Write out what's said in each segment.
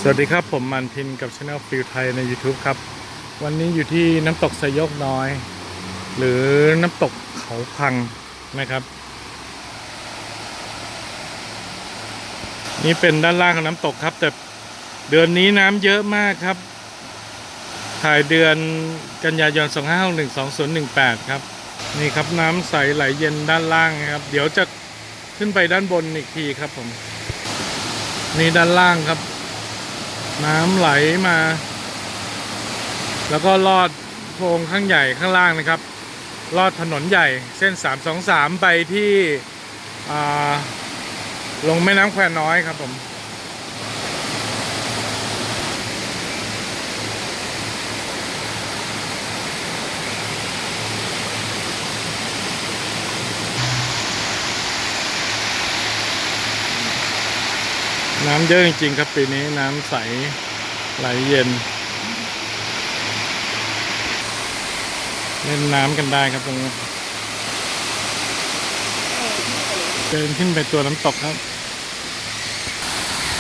สวัสดีครับผมมันทินกับช anel ฟิลไทยใน YouTube ครับวันนี้อยู่ที่น้ำตกไซโยกน้อยหรือน้ำตกเขาพังนะครับนี่เป็นด้านล่างของน้ำตกครับแต่เดือนนี้น้ำเยอะมากครับถ่ายเดือนกันยายน25612018ครับนี่ครับน้ำใสไหลเย็นด้านล่างครับเดี๋ยวจะขึ้นไปด้านบนอีกทีครับผมนี่ด้านล่างครับน้ำไหลมาแล้วก็ลอดโพรงข้างใหญ่ข้างล่างนะครับลอดถนนใหญ่เส้น323ไปที่ลงแม่น้ำแควน้อยครับผมน้ำเยอะจริงๆครับปีนี้น้ำใสไหลเย็นเล่นน้ำกันได้ครับตรงนี้เดินขึ้นไปตัวน้ำตกครับ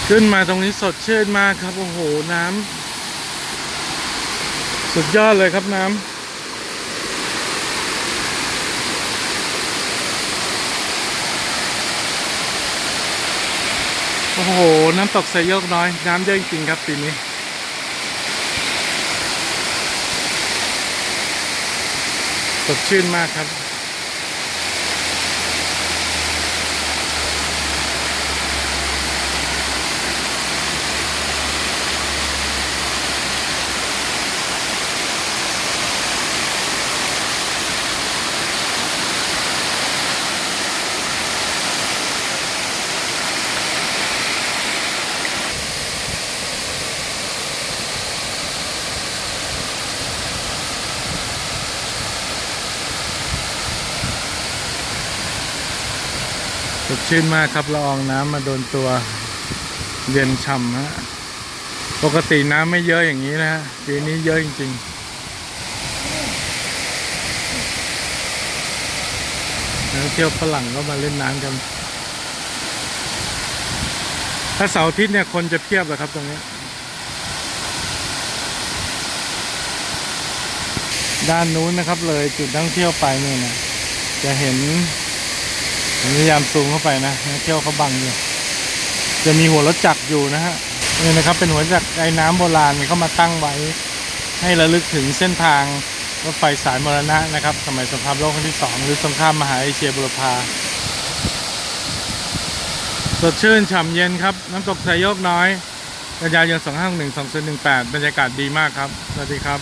ขึ้นมาตรงนี้สดชื่นมากครับโอ้โหน้ำสุดยอดเลยครับน้ำโอ้โหน้ำตกไซโยกน้อยน้ำเยอะจริงครับปีนี้สดชื่นมากครับสดชื่นมากครับละอองน้ำมาโดนตัวเย็นฉ่ำฮะปกติน้ำไม่เยอะอย่างนี้นะฮะปีนี้เยอะจริงๆนักเที่ยวฝรั่งก็มาเล่นน้ำกันถ้าเสาร์อาทิตย์เนี่ยคนจะเพียบเลยครับตรงนี้ด้านนู้นนะครับเลยจุดท่องเที่ยวไปเนี่ยนะจะเห็นพยายามซูมเข้าไปนะนักเที่ยวเขาบังอยู่จะมีหัวรถจักรอยู่นะฮะนี่นะครับเป็นหัวจักรไอ้น้ำโบราณเขามาตั้งไว้ให้ระลึกถึงเส้นทางรถไฟสายมรณะนะครับสมัยสงครามโลกครั้งที่2หรือสงครามมหาเอเชียบุรพาสดชื่นฉ่ำเย็นครับน้ำตกไซโยกน้อยกันยายน25612018บรรยากาศดีมากครับสวัสดีครับ